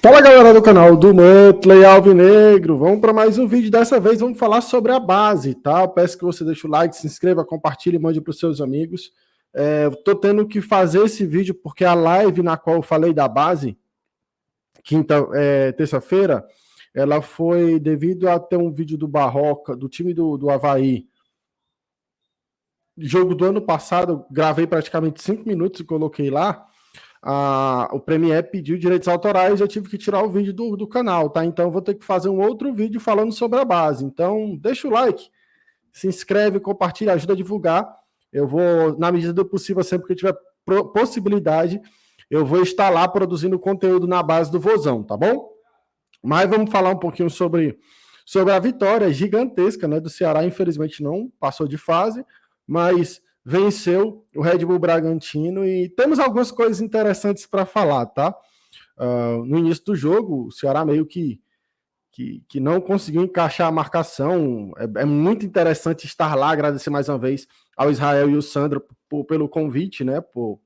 Fala galera do canal do Mantley Alvinegro, vamos para mais um vídeo. Dessa vez vamos falar sobre a base, tá? Eu peço que você deixe o like, se inscreva, compartilhe e mande para os seus amigos. Tô tendo que fazer esse vídeo porque a live na qual eu falei da base, terça-feira, ela foi devido a ter um vídeo do Barroca, do time do Avaí, jogo do ano passado. Eu gravei praticamente 5 minutos e coloquei lá. O Premiere pediu direitos autorais e eu tive que tirar o vídeo do canal, tá? Então eu vou ter que fazer um outro vídeo falando sobre a base. Então deixa o like, se inscreve, compartilha, ajuda a divulgar. Eu vou, na medida do possível, sempre que eu tiver possibilidade, eu vou estar lá produzindo conteúdo na base do Vozão, tá bom? Mas vamos falar um pouquinho sobre a vitória gigantesca, né, do Ceará. Infelizmente não passou de fase, mas venceu o Red Bull Bragantino e temos algumas coisas interessantes para falar, tá? No início do jogo, o Ceará meio que não conseguiu encaixar a marcação. É muito interessante estar lá, agradecer mais uma vez ao Israel e ao Sandro pelo convite, né? Por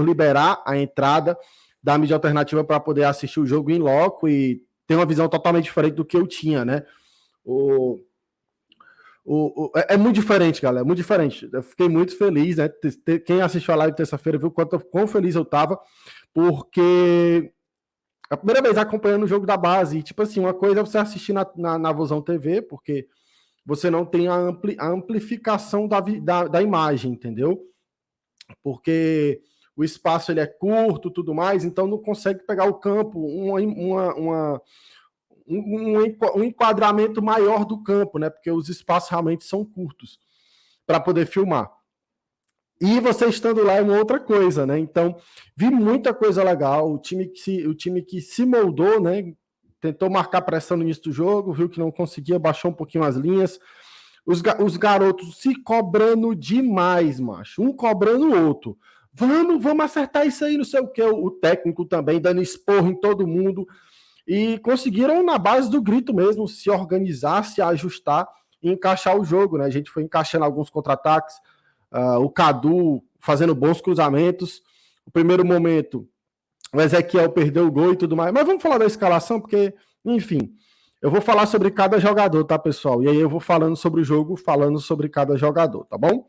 liberar a entrada da mídia alternativa para poder assistir o jogo em loco e ter uma visão totalmente diferente do que eu tinha, né? É muito diferente, galera, é muito diferente. Eu fiquei muito feliz, né? Quem assistiu a live terça-feira viu quão feliz eu tava, porque a primeira vez acompanhando o jogo da base, e, tipo assim, uma coisa é você assistir na Vozão TV, porque você não tem a amplificação da imagem, entendeu? Porque o espaço ele é curto, tudo mais, então não consegue pegar o campo, um enquadramento maior do campo, né? Porque os espaços realmente são curtos para poder filmar. E você estando lá é uma outra coisa, né? Então, vi muita coisa legal. O time que se moldou, né? Tentou marcar pressão no início do jogo, viu que não conseguia, baixou um pouquinho as linhas. Os garotos se cobrando demais, macho. Um cobrando o outro. Vamos acertar isso aí, não sei o que. O técnico também dando esporro em todo mundo. E conseguiram, na base do grito mesmo, se organizar, se ajustar e encaixar o jogo, né? A gente foi encaixando alguns contra-ataques. O Cadu fazendo bons cruzamentos. No primeiro momento, o Ezequiel perdeu o gol e tudo mais. Mas vamos falar da escalação, porque, enfim, eu vou falar sobre cada jogador, tá, pessoal? E aí eu vou falando sobre o jogo, falando sobre cada jogador, tá bom?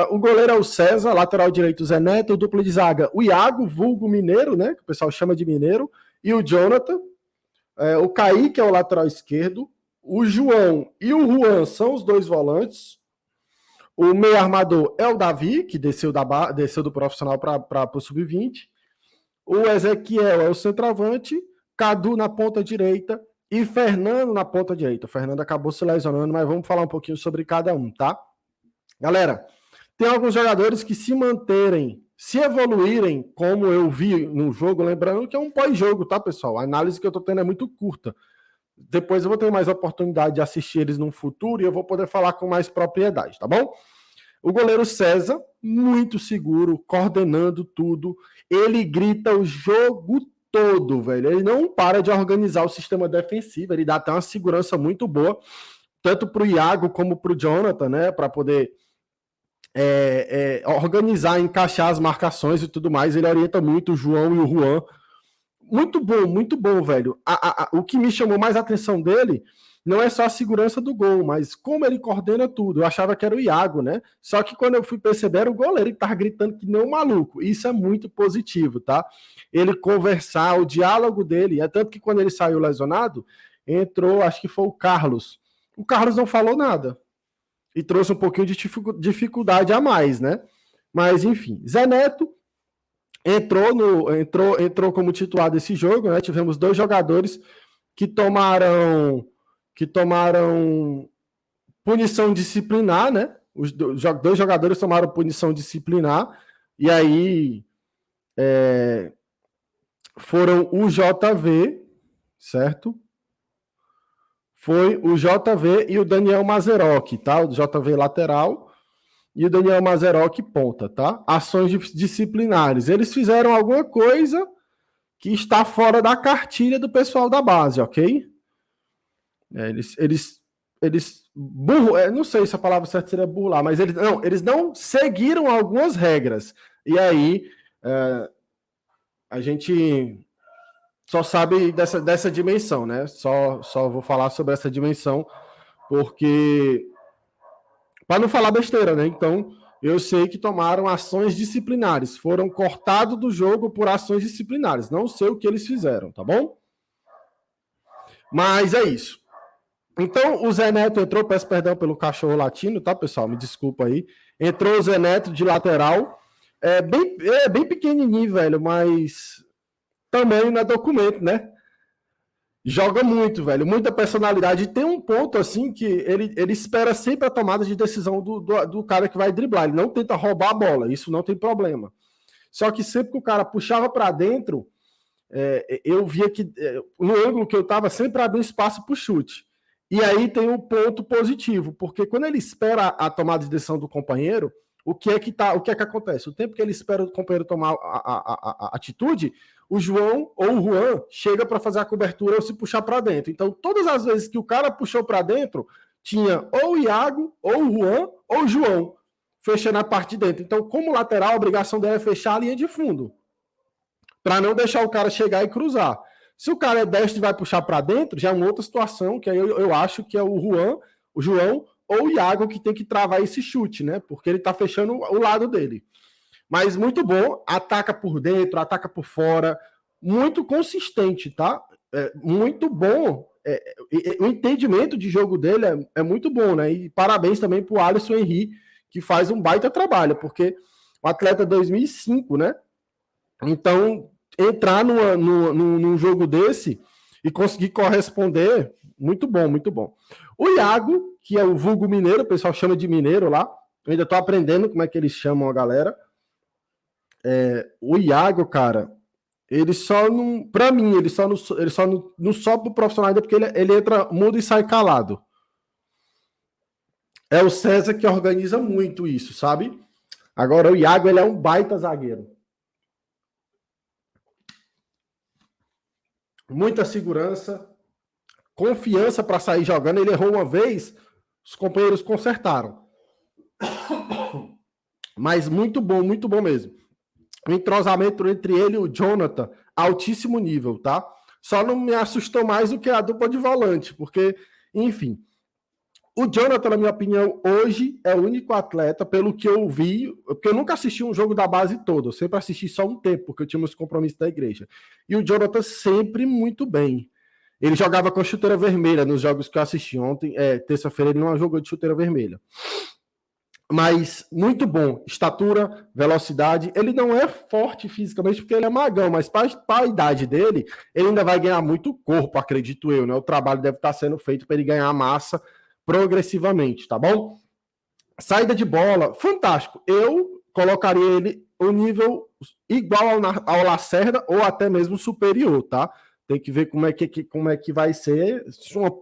O goleiro é o César, lateral direito Zé Neto, o duplo de zaga, o Iago, vulgo Mineiro, né? Que o pessoal chama de Mineiro, e o Jonathan. O Kaique é o lateral esquerdo, o João e o Juan são os dois volantes. O meio armador é o Davi, que desceu do profissional para o sub-20. O Ezequiel é o centroavante, Cadu na ponta direita e Fernando na ponta direita. O Fernando acabou se lesionando, mas vamos falar um pouquinho sobre cada um, tá? Galera, tem alguns jogadores que se manterem, se evoluírem, como eu vi no jogo, lembrando que é um pós-jogo, tá, pessoal? A análise que eu tô tendo é muito curta. Depois eu vou ter mais oportunidade de assistir eles no futuro e eu vou poder falar com mais propriedade, tá bom? O goleiro César, muito seguro, coordenando tudo. Ele grita o jogo todo, velho. Ele não para de organizar o sistema defensivo. Ele dá até uma segurança muito boa, tanto para o Iago como para o Jonathan, né? Para poder organizar, encaixar as marcações e tudo mais. Ele orienta muito o João e o Juan. Muito bom, velho. O que me chamou mais a atenção dele não é só a segurança do gol, mas como ele coordena tudo. Eu achava que era o Iago, né? Só que quando eu fui perceber, era o goleiro que tava gritando que não maluco. Isso é muito positivo, tá? Ele conversar, o diálogo dele, é tanto que quando ele saiu lesionado, entrou, acho que foi o Carlos. O Carlos não falou nada. E trouxe um pouquinho de dificuldade a mais, né? Mas, enfim. Zé Neto entrou como titular desse jogo, né? Tivemos dois jogadores que tomaram punição disciplinar, né? Os dois jogadores tomaram punição disciplinar e aí foram o JV, certo? Foi o JV e o Daniel Mazerocchi, tá? O JV lateral e o Daniel Mazerocchi ponta, tá? Ações disciplinares. Eles fizeram alguma coisa que está fora da cartilha do pessoal da base, ok? Eles não sei se a palavra certa seria burlar, mas eles não seguiram algumas regras. E aí a gente só sabe dessa dimensão, né? Só vou falar sobre essa dimensão, porque para não falar besteira, né? Então, eu sei que tomaram ações disciplinares, foram cortados do jogo por ações disciplinares. Não sei o que eles fizeram, tá bom? Mas é isso. Então, o Zé Neto entrou, peço perdão pelo cachorro latino, tá, pessoal? Me desculpa aí. Entrou o Zé Neto de lateral. Bem pequenininho, velho, mas também não é documento, né? Joga muito, velho, muita personalidade. E tem um ponto, assim, que ele espera sempre a tomada de decisão do cara que vai driblar. Ele não tenta roubar a bola, isso não tem problema. Só que sempre que o cara puxava para dentro, eu via que no ângulo que eu tava, sempre abriu espaço para o chute. E aí tem um ponto positivo, porque quando ele espera a tomada de decisão do companheiro, o que é que acontece? O tempo que ele espera o companheiro tomar a atitude, o João ou o Juan chega para fazer a cobertura ou se puxar para dentro. Então, todas as vezes que o cara puxou para dentro, tinha ou o Iago, ou o Juan, ou o João fechando a parte de dentro. Então, como lateral, a obrigação dele é fechar a linha de fundo, para não deixar o cara chegar e cruzar. Se o cara é destro e vai puxar para dentro, já é uma outra situação, que aí eu acho que é o Juan, o João ou o Iago que tem que travar esse chute, né? Porque ele tá fechando o lado dele. Mas muito bom, ataca por dentro, ataca por fora, muito consistente, tá? Muito bom. O entendimento de jogo dele é muito bom, né? E parabéns também pro Alisson Henry, que faz um baita trabalho, porque o atleta 2005, né? Então, entrar num jogo desse e conseguir corresponder, muito bom, muito bom. O Iago, que é o vulgo mineiro, o pessoal chama de mineiro lá, eu ainda tô aprendendo como é que eles chamam a galera. O Iago, cara, ele só não, pra mim, ele só não sobe pro profissional ainda porque ele entra mudo e sai calado. É o César que organiza muito isso, sabe? Agora o Iago, ele é um baita zagueiro. Muita segurança, confiança para sair jogando. Ele errou uma vez, os companheiros consertaram. Mas muito bom mesmo. O entrosamento entre ele e o Jonathan, altíssimo nível, tá? Só não me assustou mais do que a dupla de volante, porque, enfim. O Jonathan, na minha opinião, hoje é o único atleta, pelo que eu vi, porque eu nunca assisti um jogo da base todo, eu sempre assisti só um tempo, porque eu tinha meus compromissos da igreja. E o Jonathan sempre muito bem. Ele jogava com a chuteira vermelha nos jogos que eu assisti ontem. Terça-feira ele não jogou de chuteira vermelha. Mas muito bom. Estatura, velocidade. Ele não é forte fisicamente porque ele é magão, mas para a idade dele, ele ainda vai ganhar muito corpo, acredito eu, né? O trabalho deve estar sendo feito para ele ganhar massa progressivamente, tá bom? Saída de bola, fantástico. Eu colocaria ele o nível igual ao Lacerda ou até mesmo superior, tá? Tem que ver como é que vai ser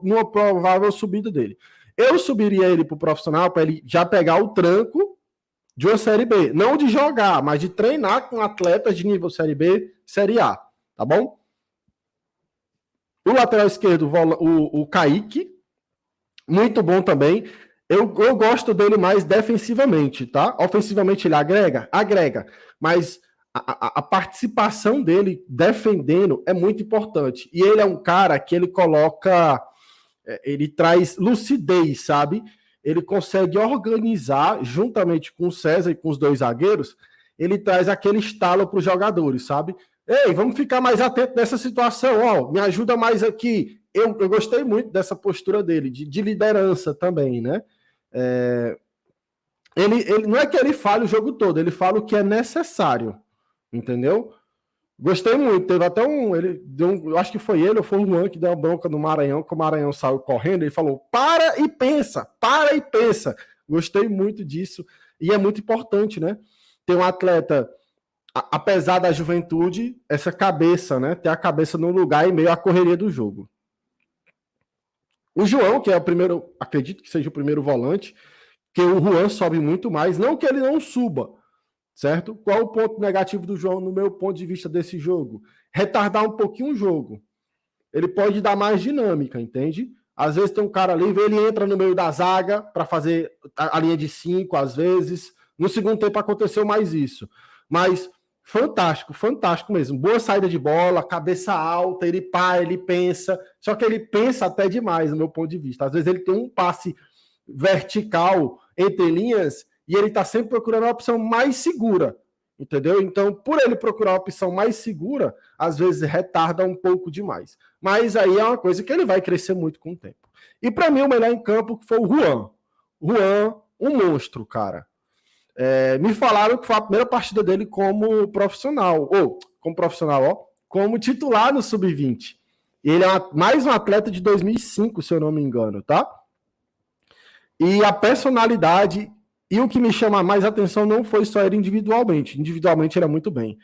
numa provável subida dele. Eu subiria ele pro profissional para ele já pegar o tranco de uma Série B. Não de jogar, mas de treinar com atletas de nível Série B, Série A, tá bom? O lateral esquerdo, o Kaique, muito bom também. Eu gosto dele mais defensivamente, tá? Ofensivamente ele agrega, mas a participação dele defendendo é muito importante. E ele é um cara que ele ele traz lucidez, sabe? Ele consegue organizar, juntamente com o César e com os dois zagueiros, ele traz aquele estalo para os jogadores, sabe? Ei, vamos ficar mais atento nessa situação, ó, me ajuda mais aqui. Eu gostei muito dessa postura dele, de liderança também, né? Ele não é que ele fale o jogo todo, ele fala o que é necessário, entendeu? Gostei muito, teve até eu acho que foi ele ou foi o Juan que deu uma bronca no Maranhão, que o Maranhão saiu correndo, ele falou, para e pensa. Gostei muito disso, e é muito importante, né? Ter um atleta, apesar da juventude, essa cabeça, né? Ter a cabeça no lugar e meio à correria do jogo. O João, que é o primeiro, acredito que seja o primeiro volante, que o Juan sobe muito mais, não que ele não suba, certo? Qual o ponto negativo do João, no meu ponto de vista desse jogo? Retardar um pouquinho o jogo. Ele pode dar mais dinâmica, entende? Às vezes tem um cara ali, ele entra no meio da zaga para fazer a linha de 5, às vezes. No segundo tempo aconteceu mais isso. Mas fantástico, fantástico mesmo. Boa saída de bola, cabeça alta, ele para, ele pensa. Só que ele pensa até demais, no meu ponto de vista. Às vezes ele tem um passe vertical entre linhas e ele está sempre procurando a opção mais segura, entendeu? Então, por ele procurar a opção mais segura, às vezes retarda um pouco demais. Mas aí é uma coisa que ele vai crescer muito com o tempo. E para mim, o melhor em campo foi o Juan. Juan, um monstro, cara. Me falaram que foi a primeira partida dele como profissional, como titular no Sub-20. Ele é mais um atleta de 2005, se eu não me engano, tá? E a personalidade e o que me chama mais atenção não foi só ele individualmente. Individualmente ele é muito bem.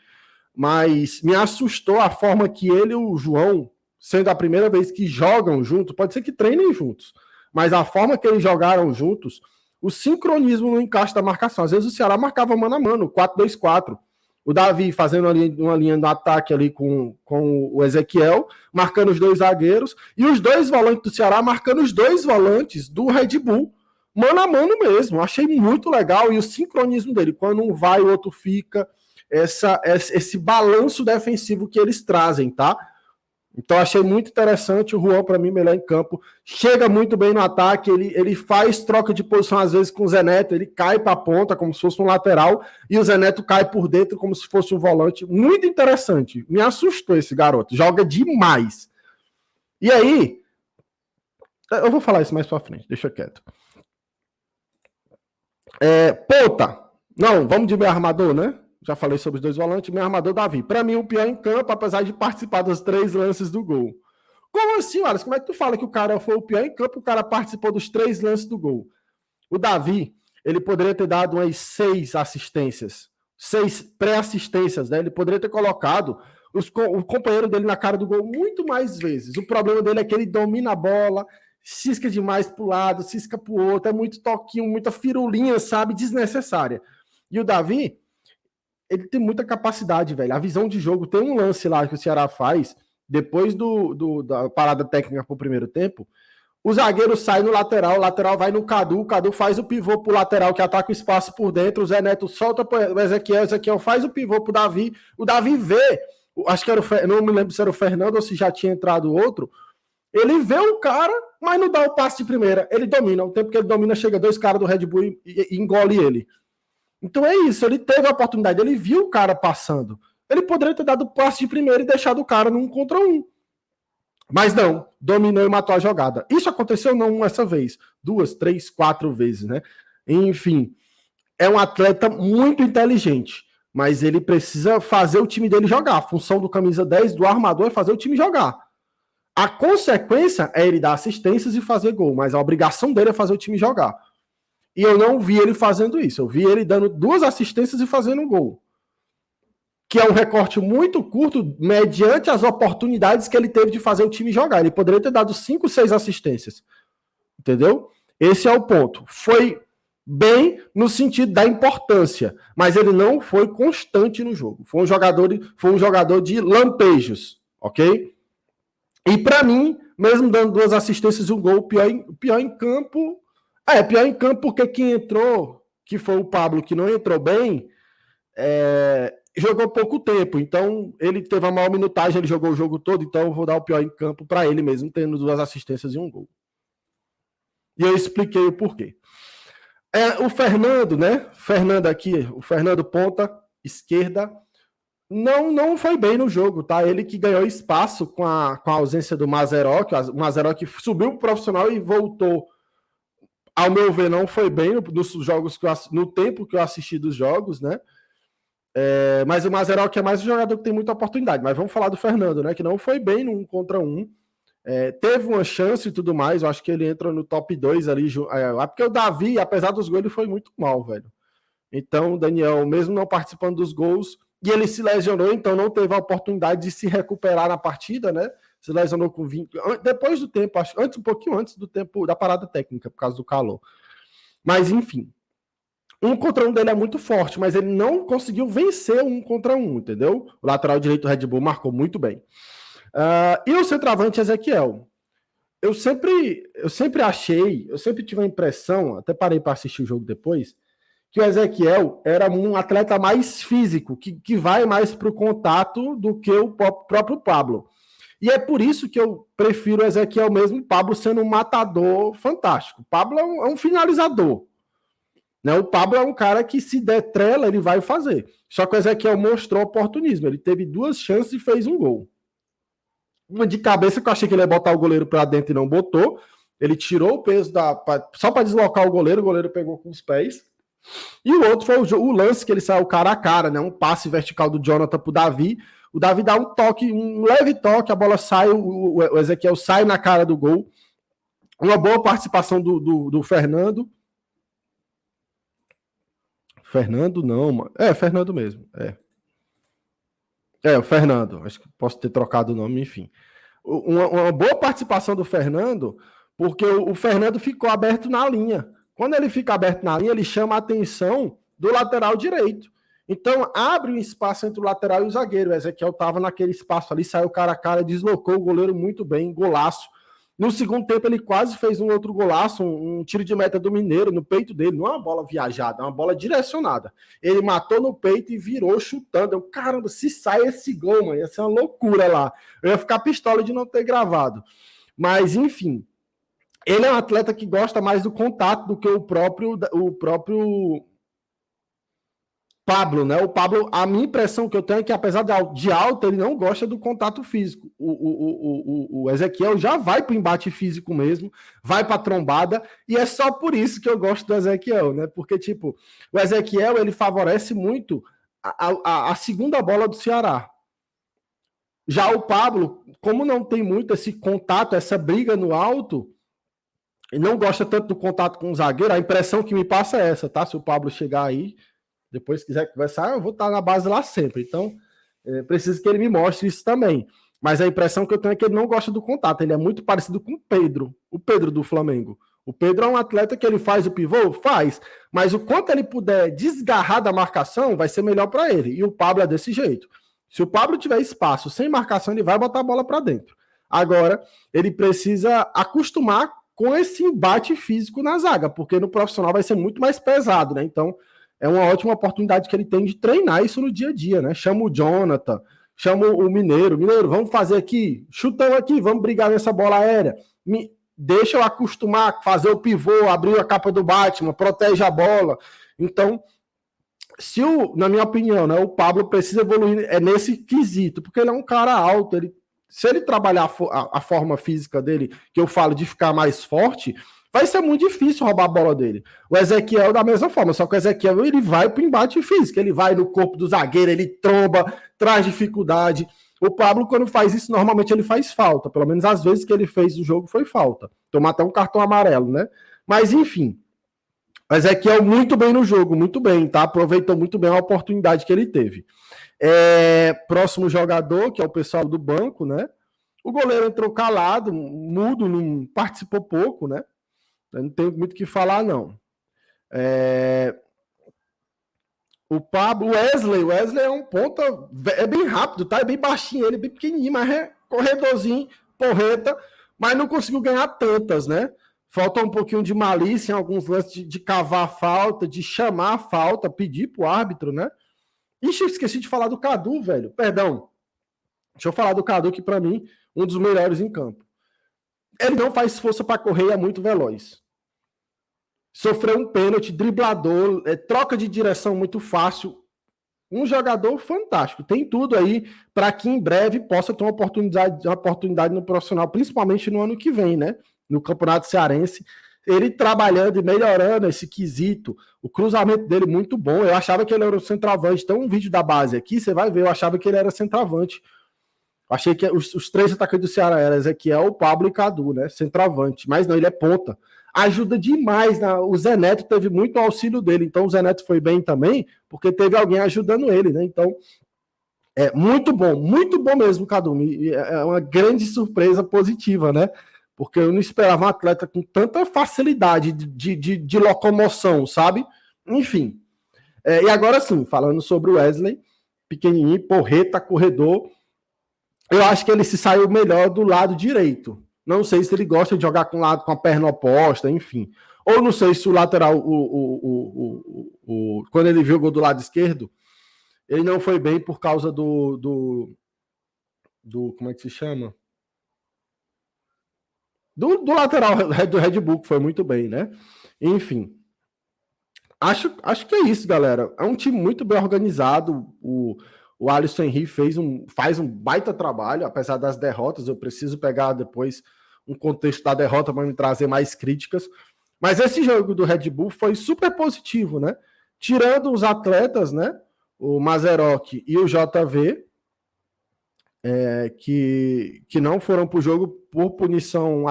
Mas me assustou a forma que ele e o João, sendo a primeira vez que jogam juntos, pode ser que treinem juntos, mas a forma que eles jogaram juntos, o sincronismo no encaixe da marcação. Às vezes o Ceará marcava mano a mano, 4-2-4. O Davi fazendo uma linha do ataque ali com o Ezequiel, marcando os dois zagueiros, e os dois volantes do Ceará marcando os dois volantes do Red Bull, mano a mano mesmo. Achei muito legal, e o sincronismo dele, quando um vai, o outro fica, esse balanço defensivo que eles trazem, tá? Então achei muito interessante. O Juan, para mim, melhor em campo, chega muito bem no ataque, ele faz troca de posição às vezes com o Zé Neto, ele cai para a ponta como se fosse um lateral e o Zé Neto cai por dentro como se fosse um volante. Muito interessante, me assustou esse garoto, joga demais. E aí, eu vou falar isso mais para frente, deixa quieto. Ponta, não, vamos de meio armador, né? Já falei sobre os dois volantes, meu armador Davi. Para mim, o pior em campo, apesar de participar dos 3 lances do gol. Como assim, Wallace? Como é que tu fala que o cara foi o pior em campo, o cara participou dos 3 lances do gol? O Davi, ele poderia ter dado umas 6 assistências, 6 pré-assistências, né? Ele poderia ter colocado o companheiro dele na cara do gol muito mais vezes. O problema dele é que ele domina a bola, cisca demais pro lado, cisca pro outro, é muito toquinho, muita firulinha, sabe? Desnecessária. E o Davi, ele tem muita capacidade, velho. A visão de jogo, tem um lance lá que o Ceará faz, depois da parada técnica pro primeiro tempo, o zagueiro sai no lateral, o lateral vai no Cadu, o Cadu faz o pivô pro lateral, que ataca o espaço por dentro, o Zé Neto solta pro Ezequiel, o Ezequiel faz o pivô pro Davi, o Davi vê, acho que era não me lembro se era o Fernando ou se já tinha entrado outro, ele vê o cara, mas não dá o passe de primeira, ele domina, o tempo que ele domina, chega 2 caras do Red Bull e engole ele. Então é isso, ele teve a oportunidade, ele viu o cara passando. Ele poderia ter dado o passe de primeira e deixado o cara num contra um. Mas não, dominou e matou a jogada. Isso aconteceu não essa vez, 2, 3, 4 vezes, né? Enfim, é um atleta muito inteligente, mas ele precisa fazer o time dele jogar. A função do camisa 10 do armador é fazer o time jogar. A consequência é ele dar assistências e fazer gol, mas a obrigação dele é fazer o time jogar. E eu não vi ele fazendo isso. Eu vi ele dando 2 assistências e fazendo um gol. Que é um recorte muito curto, mediante as oportunidades que ele teve de fazer o time jogar. Ele poderia ter dado 5, 6 assistências. Entendeu? Esse é o ponto. Foi bem no sentido da importância, mas ele não foi constante no jogo. Foi um jogador de lampejos, ok? E para mim, mesmo dando 2 assistências e um gol, pior em campo... pior em campo porque quem entrou, que foi o Pablo, que não entrou bem, jogou pouco tempo. Então, ele teve a maior minutagem, ele jogou o jogo todo, então eu vou dar o pior em campo para ele mesmo, tendo 2 assistências e um gol. E eu expliquei o porquê. O Fernando, né? O Fernando ponta, esquerda, não foi bem no jogo, tá? Ele que ganhou espaço com a ausência do Mazeró, o Mazeró que subiu pro profissional e voltou. Ao meu ver, não foi bem nos jogos no tempo que eu assisti dos jogos, né? Mas o Mazeró que é mais um jogador que tem muita oportunidade. Mas vamos falar do Fernando, né? Que não foi bem no 1 contra 1. Teve uma chance e tudo mais. Eu acho que ele entra no top 2 ali. Porque o Davi, apesar dos gols, ele foi muito mal, velho. Então, o Daniel, mesmo não participando dos gols, e ele se lesionou, então não teve a oportunidade de se recuperar na partida, né? Se lesionou com 20. Depois do tempo, um pouquinho antes do tempo da parada técnica, por causa do calor. Mas, enfim. 1 contra 1 dele é muito forte, mas ele não conseguiu vencer 1 contra 1, entendeu? O lateral direito do Red Bull marcou muito bem. E o centroavante Ezequiel? Eu sempre tive a impressão, até parei para assistir o jogo depois, que o Ezequiel era um atleta mais físico, que vai mais para o contato do que o próprio Pablo. E é por isso que eu prefiro o Ezequiel mesmo, o Pablo sendo um matador fantástico. O Pablo é um finalizador. Né? O Pablo é um cara que, se der trela, ele vai fazer. Só que o Ezequiel mostrou oportunismo. Ele teve 2 chances e fez um gol. Uma de cabeça, que eu achei que ele ia botar o goleiro para dentro e não botou. Ele tirou o peso só para deslocar o goleiro pegou com os pés. E o outro foi o lance que ele saiu cara a cara, né? Um passe vertical do Jonathan pro Davi. O Davi dá um toque, um leve toque, a bola sai, o Ezequiel sai na cara do gol. Uma boa participação do Fernando. Fernando não, mano. Fernando mesmo. O Fernando. Acho que posso ter trocado o nome, enfim. Uma boa participação do Fernando, porque o Fernando ficou aberto na linha. Quando ele fica aberto na linha, ele chama a atenção do lateral direito. Então, abre um espaço entre o lateral e o zagueiro. O Ezequiel estava naquele espaço ali, saiu cara a cara, deslocou o goleiro muito bem, golaço. No segundo tempo, ele quase fez um outro golaço, um tiro de meta do Mineiro no peito dele. Não é uma bola viajada, é uma bola direcionada. Ele matou no peito e virou chutando. Eu, caramba, se sai esse gol, mano, ia ser uma loucura lá. Eu ia ficar pistola de não ter gravado. Mas, enfim, ele é um atleta que gosta mais do contato do que o próprio Pablo, né? O Pablo, a minha impressão que eu tenho é que, apesar de alto, ele não gosta do contato físico. O Ezequiel já vai para o embate físico mesmo, vai para a trombada, e é só por isso que eu gosto do Ezequiel, né? Porque, tipo, o Ezequiel, ele favorece muito a segunda bola do Ceará. Já o Pablo, como não tem muito esse contato, essa briga no alto, e não gosta tanto do contato com o zagueiro, a impressão que me passa é essa, tá? Se o Pablo chegar aí, depois quiser conversar, eu vou estar na base lá sempre. Então, preciso que ele me mostre isso também. Mas a impressão que eu tenho é que ele não gosta do contato. Ele é muito parecido com o Pedro do Flamengo. O Pedro é um atleta que ele faz o pivô? Faz. Mas o quanto ele puder desgarrar da marcação, vai ser melhor para ele. E o Pablo é desse jeito. Se o Pablo tiver espaço sem marcação, ele vai botar a bola para dentro. Agora, ele precisa acostumar com esse embate físico na zaga, porque no profissional vai ser muito mais pesado, né? Então, é uma ótima oportunidade que ele tem de treinar isso no dia a dia, né? Chama o Jonathan, chama o Mineiro. Mineiro, vamos fazer aqui, chutão aqui, vamos brigar nessa bola aérea. Deixa eu acostumar, fazer o pivô, abrir a capa do Batman, protege a bola. Então, na minha opinião, né, o Pablo precisa evoluir nesse quesito, porque ele é um cara alto, se ele trabalhar a forma física dele, que eu falo de ficar mais forte, vai ser muito difícil roubar a bola dele. O Ezequiel da mesma forma, só que o Ezequiel ele vai para o embate físico, ele vai no corpo do zagueiro, ele tromba, traz dificuldade. O Pablo, quando faz isso, normalmente ele faz falta. Pelo menos as vezes que ele fez o jogo foi falta. Tomar até um cartão amarelo, né? Mas, enfim, o Ezequiel muito bem no jogo, muito bem, tá? Aproveitou muito bem a oportunidade que ele teve. Próximo jogador, que é o pessoal do banco, né? O goleiro entrou calado, mudo, não participou pouco, né? Eu não tenho muito o que falar, não. O Pablo, o Wesley é um ponta, é bem rápido, tá? É bem baixinho, ele é bem pequenininho, mas é corredorzinho, porreta, mas não conseguiu ganhar tantas, né? Falta um pouquinho de malícia em alguns lances de cavar a falta, de chamar a falta, pedir pro árbitro, né? Ixi, esqueci de falar do Cadu, velho. Perdão. Deixa eu falar do Cadu, que para mim, um dos melhores em campo. Ele não faz força para correr e é muito veloz. Sofreu um pênalti, driblador, troca de direção muito fácil. Um jogador fantástico. Tem tudo aí para que em breve possa ter uma oportunidade no profissional, principalmente no ano que vem, né? No Campeonato Cearense. Ele trabalhando e melhorando esse quesito. O cruzamento dele muito bom. Eu achava que ele era o centroavante. Tem um vídeo da base aqui, você vai ver. Eu achava que ele era centroavante. Achei que os 3 atacantes do Ceará eram Ezequiel, o Pablo e Cadu, né? Centroavante. Mas não, ele é ponta. Ajuda demais. O Zé Neto teve muito auxílio dele. Então o Zé Neto foi bem também, porque teve alguém ajudando ele, né? Então, muito bom mesmo, Cadu. É uma grande surpresa positiva, né? Porque eu não esperava um atleta com tanta facilidade de locomoção, sabe? Enfim. E agora sim, falando sobre o Wesley, pequenininho, porreta, corredor, eu acho que ele se saiu melhor do lado direito. Não sei se ele gosta de jogar com a perna oposta, enfim. Ou não sei se o lateral, quando ele viu o gol do lado esquerdo, ele não foi bem por causa do como é que se chama? Do lateral do Red Bull, que foi muito bem, né? Enfim. Acho que é isso, galera. É um time muito bem organizado. O Alisson Henry faz um baita trabalho, apesar das derrotas. Eu preciso pegar depois um contexto da derrota para me trazer mais críticas. Mas esse jogo do Red Bull foi super positivo, né? Tirando os atletas, né? O Mazerocchi e o JV, que não foram para o jogo por punição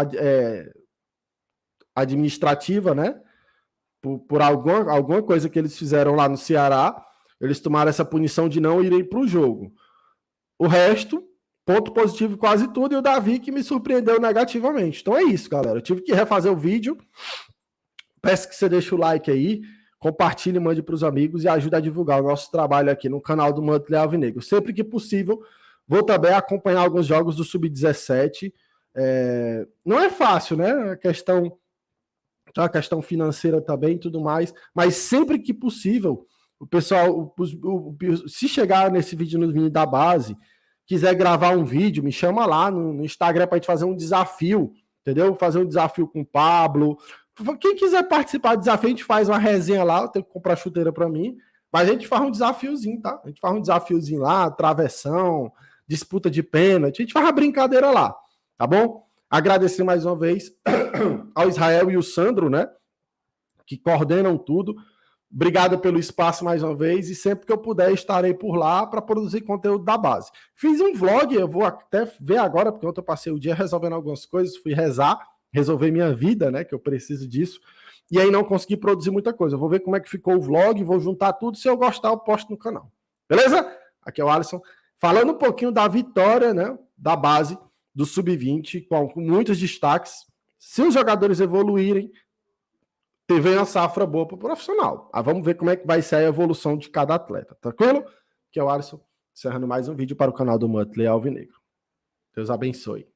administrativa, né? Por alguma coisa que eles fizeram lá no Ceará, eles tomaram essa punição de não irem para o jogo. O resto, ponto positivo quase tudo, e o Davi que me surpreendeu negativamente. Então é isso, galera. Eu tive que refazer o vídeo. Peço que você deixe o like aí, compartilhe, mande para os amigos e ajude a divulgar o nosso trabalho aqui no canal do Mantle Alvinegro. Sempre que possível, vou também acompanhar alguns jogos do Sub-17. Não é fácil, né? A questão financeira também e tudo mais, mas sempre que possível, o pessoal, se chegar nesse vídeo no vídeo da base, quiser gravar um vídeo, me chama lá no Instagram para a gente fazer um desafio, entendeu? Fazer um desafio com o Pablo. Quem quiser participar do desafio, a gente faz uma resenha lá, eu tenho que comprar chuteira para mim, mas a gente faz um desafiozinho, tá? A gente faz um desafiozinho lá, travessão, disputa de pênalti, a gente faz uma brincadeira lá, tá bom? Agradecer mais uma vez ao Israel e o Sandro, né? Que coordenam tudo. Obrigado pelo espaço mais uma vez e sempre que eu puder estarei por lá para produzir conteúdo da base. Fiz um vlog, eu vou até ver agora, porque ontem eu passei o dia resolvendo algumas coisas, fui rezar, resolver minha vida, né? Que eu preciso disso. E aí não consegui produzir muita coisa. Eu vou ver como é que ficou o vlog, vou juntar tudo. Se eu gostar, eu posto no canal. Beleza? Aqui é o Alisson. Falando um pouquinho da vitória, né? Da base do Sub-20, com muitos destaques. Se os jogadores evoluírem, teve uma safra boa para o profissional. Vamos ver como é que vai ser a evolução de cada atleta. Tranquilo? Que é o Alisson, encerrando mais um vídeo para o canal do Mantle Alvinegro. Deus abençoe.